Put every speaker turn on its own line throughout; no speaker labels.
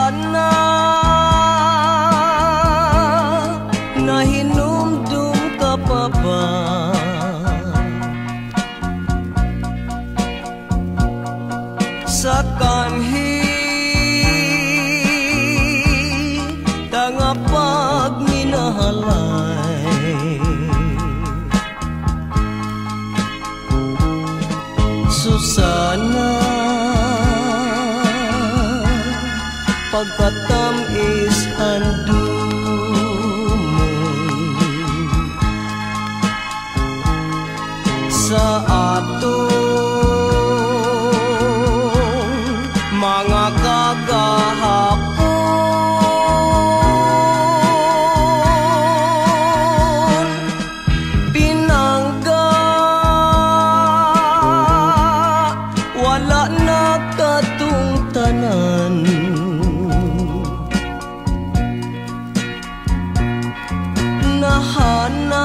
Susana, nahinumdum ka pa ba? Sa kanhi tanga pagminahalay, Susana, pagkatamis handumon sa atong mga kagahapon. Pinangga wala na katungtanan,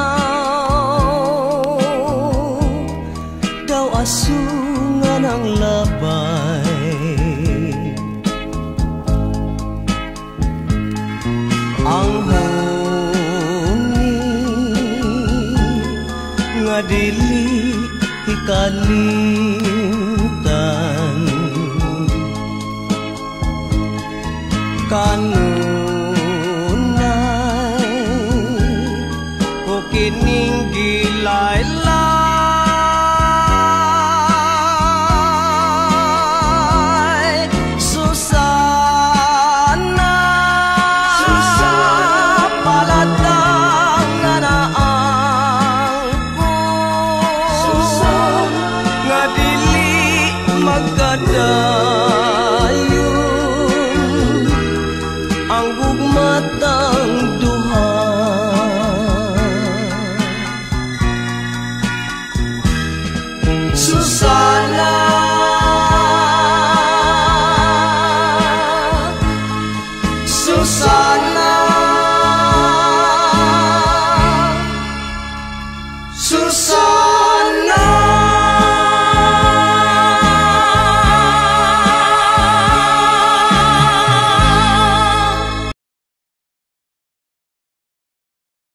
nahanaw daw asungan ang labay. Ang huni nga dili ikalimtan, kanunay o kining gilaylay. Susana, palatang nga naangkon, nga dili magkadayon ang gugmatang duha. Susana, Susana, Susana.